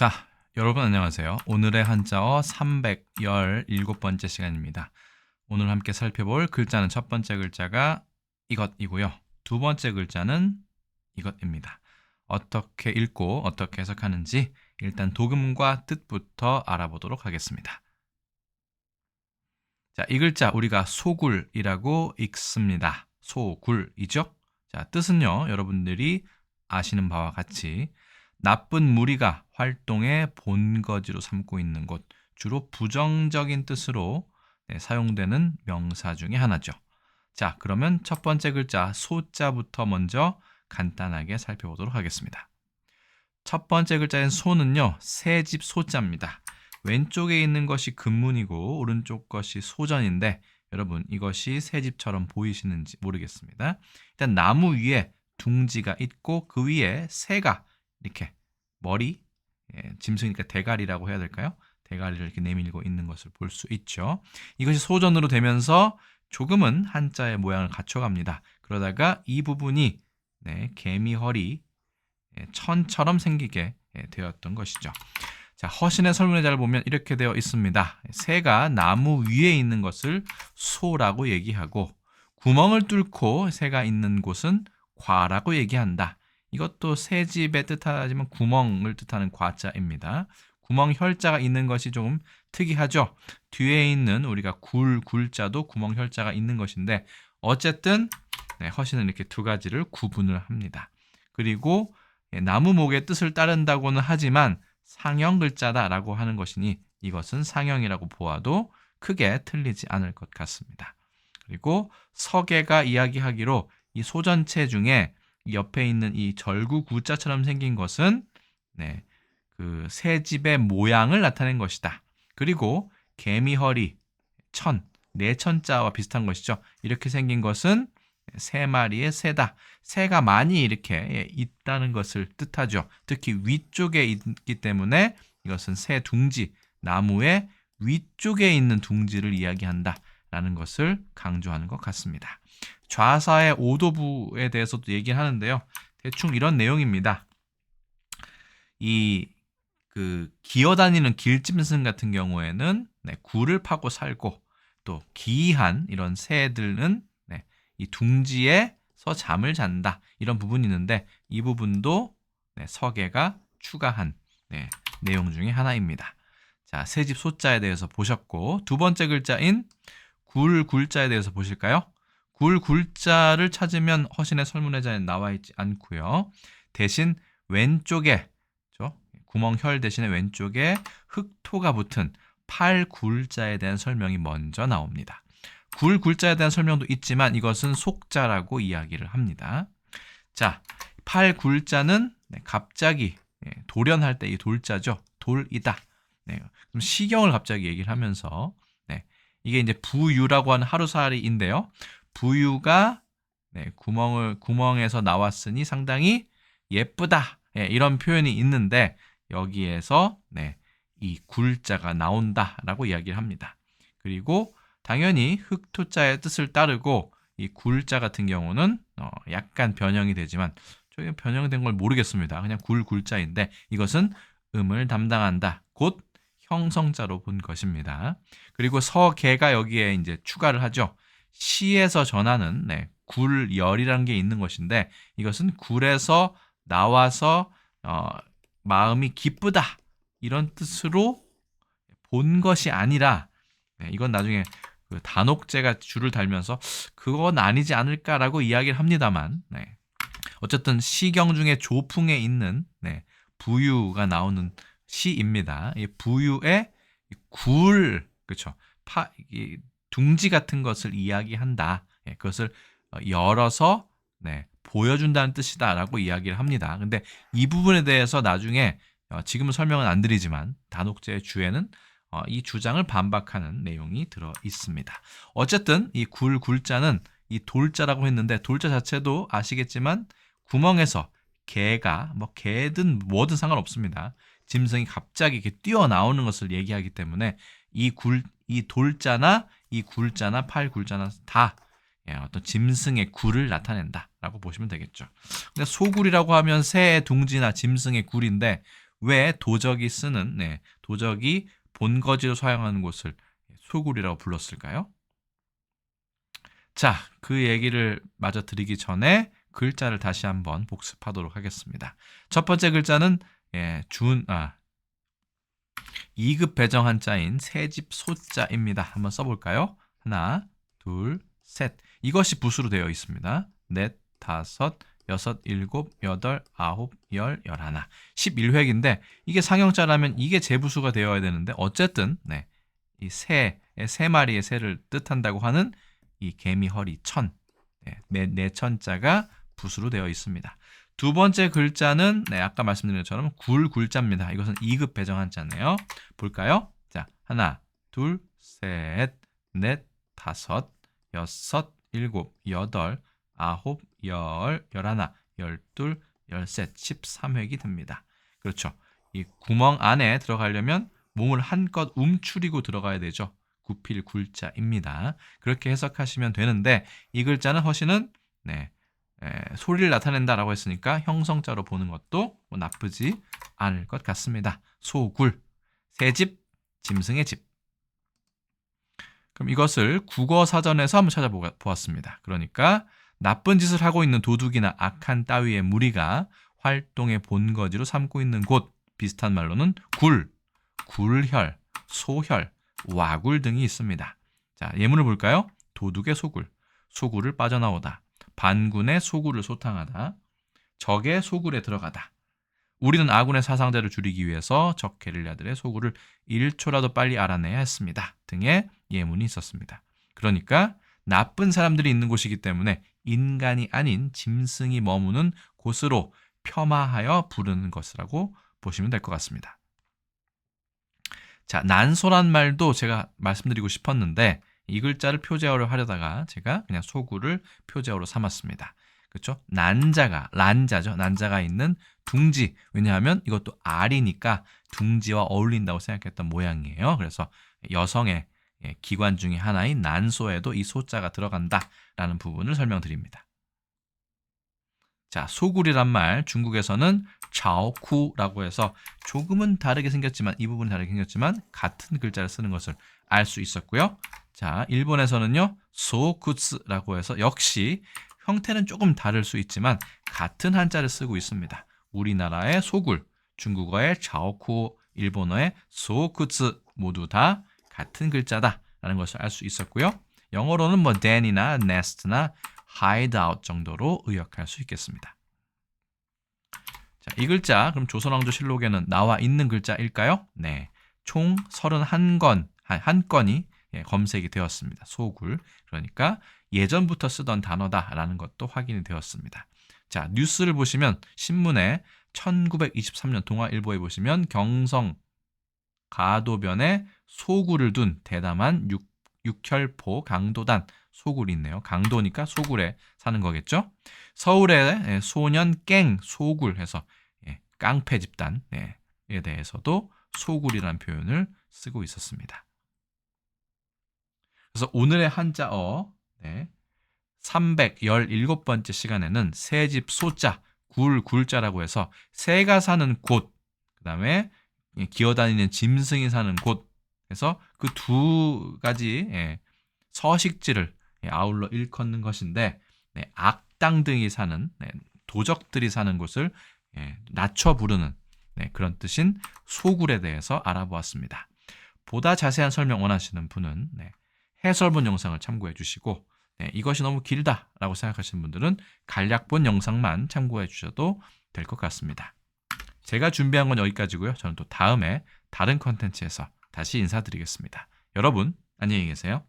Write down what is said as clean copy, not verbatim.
자, 여러분 안녕하세요. 오늘의 한자어 317번째 시간입니다. 오늘 함께 살펴볼 글자는 첫 번째 글자가 이것이고요. 두 번째 글자는 이것입니다. 어떻게 읽고 어떻게 해석하는지 일단 도금과 뜻부터 알아보도록 하겠습니다. 자, 이 글자 우리가 소굴이라고 읽습니다. 소굴이죠? 자, 뜻은요, 여러분들이 아시는 바와 같이 나쁜 무리가 활동의 본거지로 삼고 있는 곳, 주로 부정적인 뜻으로 사용되는 명사 중에 하나죠. 자, 그러면 첫 번째 글자 소자부터 먼저 간단하게 살펴보도록 하겠습니다. 첫 번째 글자인 소는요, 새집 소자입니다. 왼쪽에 있는 것이 근문이고 오른쪽 것이 소전인데 여러분 이것이 새집처럼 보이시는지 모르겠습니다. 일단 나무 위에 둥지가 있고 그 위에 새가 이렇게 머리, 짐승이니까 대가리라고 해야 될까요? 대가리를 이렇게 내밀고 있는 것을 볼 수 있죠. 이것이 소전으로 되면서 조금은 한자의 모양을 갖춰갑니다. 그러다가 이 부분이 개미허리, 천처럼 생기게 되었던 것이죠. 자, 허신의 설문의자를 보면 이렇게 되어 있습니다. 새가 나무 위에 있는 것을 소라고 얘기하고 구멍을 뚫고 새가 있는 곳은 과라고 얘기한다. 이것도 새집의 뜻하지만 구멍을 뜻하는 과자입니다. 구멍 혈자가 있는 것이 조금 특이하죠. 뒤에 있는 우리가 굴자도 구멍 혈자가 있는 것인데 어쨌든 허신은 이렇게 두 가지를 구분을 합니다. 그리고 나무목의 뜻을 따른다고는 하지만 상형 글자다라고 하는 것이니 이것은 상형이라고 보아도 크게 틀리지 않을 것 같습니다. 그리고 서계가 이야기하기로 이 소전체 중에 옆에 있는 이 절구 구자처럼 생긴 것은 그 새집의 모양을 나타낸 것이다. 그리고 개미허리, 천, 내천자와 비슷한 것이죠. 이렇게 생긴 것은 세 마리의 새다. 새가 많이 이렇게 있다는 것을 뜻하죠. 특히 위쪽에 있기 때문에 이것은 새 둥지, 나무의 위쪽에 있는 둥지를 이야기한다라는 것을 강조하는 것 같습니다. 좌사의 오도부에 대해서도 얘기를 하는데요. 대충 이런 내용입니다. 기어다니는 길짐승 같은 경우에는 굴을 파고 살고 또 기이한 이런 새들은 이 둥지에서 잠을 잔다. 이런 부분이 있는데 이 부분도 서계가 추가한 내용 중에 하나입니다. 자, 새집 소자에 대해서 보셨고 두 번째 글자인 굴자에 대해서 보실까요? 굴자를 찾으면 허신의 설문의자에 나와 있지 않고요. 대신 왼쪽에 구멍혈 대신에 왼쪽에 흑토가 붙은 팔굴자에 대한 설명이 먼저 나옵니다. 굴자에 대한 설명도 있지만 이것은 속자라고 이야기를 합니다. 자, 팔굴자는 갑자기 돌연할 때 이 돌자죠. 돌이다. 그럼 시경을 갑자기 얘기를 하면서 이게 이제 부유라고 하는 하루살이인데요. 부유가 구멍에서 나왔으니 상당히 예쁘다. 이런 표현이 있는데 여기에서 이 굴자가 나온다라고 이야기를 합니다. 그리고 당연히 흑토자의 뜻을 따르고 이 굴자 같은 경우는 약간 변형이 되지만 저희가 변형된 걸 모르겠습니다. 그냥 굴자인데 이것은 음을 담당한다. 곧 형성자로 본 것입니다. 그리고 서계가 여기에 이제 추가를 하죠. 시에서 전하는 굴열이라는 게 있는 것인데 이것은 굴에서 나와서 마음이 기쁘다 이런 뜻으로 본 것이 아니라 이건 나중에 그 단옥제가 줄을 달면서 그건 아니지 않을까라고 이야기를 합니다만 어쨌든 시경 중에 조풍에 있는 부유가 나오는 시입니다. 이 부유의 굴, 그렇죠? 이 둥지 같은 것을 이야기한다. 그것을 열어서 보여준다는 뜻이다라고 이야기를 합니다. 근데 이 부분에 대해서 나중에 지금은 설명은 안 드리지만 단옥제의 주에는 이 주장을 반박하는 내용이 들어 있습니다. 어쨌든 이 굴자는 이 돌자라고 했는데 돌자 자체도 아시겠지만 구멍에서 개가 개든 뭐든 상관없습니다. 짐승이 갑자기 이렇게 뛰어나오는 것을 얘기하기 때문에 이 돌자나 이 굴자나 팔굴자나 다 어떤 짐승의 굴을 나타낸다라고 보시면 되겠죠. 근데 소굴이라고 하면 새의 둥지나 짐승의 굴인데 왜 도적이 쓰는 도적이 본거지로 사용하는 곳을 소굴이라고 불렀을까요? 자, 그 얘기를 마저 드리기 전에 글자를 다시 한번 복습하도록 하겠습니다. 첫 번째 글자는 2급 배정 한자인 새집 소자입니다. 한번 써볼까요? 하나, 둘, 셋. 이것이 부수로 되어 있습니다. 넷, 다섯, 여섯, 일곱, 여덟, 아홉, 열, 열하나. 11획인데 이게 상형자라면 이게 제부수가 되어야 되는데 어쨌든 이 세 마리의 새를 뜻한다고 하는 이 개미 허리 천, 네 천자가 부수로 되어 있습니다. 두 번째 글자는 아까 말씀드린 것처럼 굴자입니다. 이것은 2급 배정 한자네요. 볼까요? 자, 하나, 둘, 셋, 넷, 다섯, 여섯, 일곱, 여덟, 아홉, 열, 열하나, 열둘, 열셋, 13획이 됩니다. 그렇죠. 이 구멍 안에 들어가려면 몸을 한껏 움츠리고 들어가야 되죠. 구필 굴자입니다. 그렇게 해석하시면 되는데 이 글자는 허시는 소리를 나타낸다라고 했으니까 형성자로 보는 것도 나쁘지 않을 것 같습니다. 소굴, 새집, 짐승의 집. 그럼 이것을 국어사전에서 한번 찾아보았습니다. 그러니까 나쁜 짓을 하고 있는 도둑이나 악한 따위의 무리가 활동의 본거지로 삼고 있는 곳, 비슷한 말로는 굴혈, 소혈, 와굴 등이 있습니다. 자, 예문을 볼까요? 도둑의 소굴을 빠져나오다. 반군의 소굴을 소탕하다. 적의 소굴에 들어가다. 우리는 아군의 사상자를 줄이기 위해서 적 게릴라들의 소굴을 1초라도 빨리 알아내야 했습니다. 등의 예문이 있었습니다. 그러니까 나쁜 사람들이 있는 곳이기 때문에 인간이 아닌 짐승이 머무는 곳으로 폄하하여 부르는 것이라고 보시면 될 것 같습니다. 자, 난소란 말도 제가 말씀드리고 싶었는데 이 글자를 표제어로 하려다가 제가 그냥 소굴을 표제어로 삼았습니다. 그렇죠? 란자죠. 난자가 있는 둥지. 왜냐하면 이것도 알이니까 둥지와 어울린다고 생각했던 모양이에요. 그래서 여성의 기관 중에 하나인 난소에도 이 소자가 들어간다라는 부분을 설명드립니다. 자, 소굴이란 말 중국에서는 자오쿠라고 해서 조금은 다르게 생겼지만 이 부분이 다르게 생겼지만 같은 글자를 쓰는 것을 알 수 있었고요. 자, 일본에서는요 소쿠츠라고 해서 역시 형태는 조금 다를 수 있지만 같은 한자를 쓰고 있습니다. 우리나라의 소굴, 중국어의 자오쿠, 일본어의 소쿠츠 모두 다 같은 글자다라는 것을 알 수 있었고요. 영어로는 뭐 den이나 nest나 hideout 정도로 의역할 수 있겠습니다. 자, 이 글자 그럼 조선왕조실록에는 나와 있는 글자일까요? 네, 총 31건, 한 건이 검색이 되었습니다. 소굴, 그러니까 예전부터 쓰던 단어다라는 것도 확인이 되었습니다. 자, 뉴스를 보시면 신문에 1923년 동아일보에 보시면 경성 가도변에 소굴을 둔 대담한 육혈포 강도단 소굴이 있네요. 강도니까 소굴에 사는 거겠죠. 서울의 소년 깽 소굴 해서 깡패 집단에 대해서도 소굴이라는 표현을 쓰고 있었습니다. 그래서 오늘의 한자어 317번째 시간에는 새집 소자, 굴자라고 해서 새가 사는 곳, 그 다음에 기어다니는 짐승이 사는 곳 해서 그 두 가지 서식지를 아울러 일컫는 것인데 악당들이 사는 도적들이 사는 곳을 낮춰 부르는 그런 뜻인 소굴에 대해서 알아보았습니다. 보다 자세한 설명 원하시는 분은 해설본 영상을 참고해 주시고 이것이 너무 길다라고 생각하시는 분들은 간략본 영상만 참고해 주셔도 될 것 같습니다. 제가 준비한 건 여기까지고요. 저는 또 다음에 다른 컨텐츠에서 다시 인사드리겠습니다. 여러분 안녕히 계세요.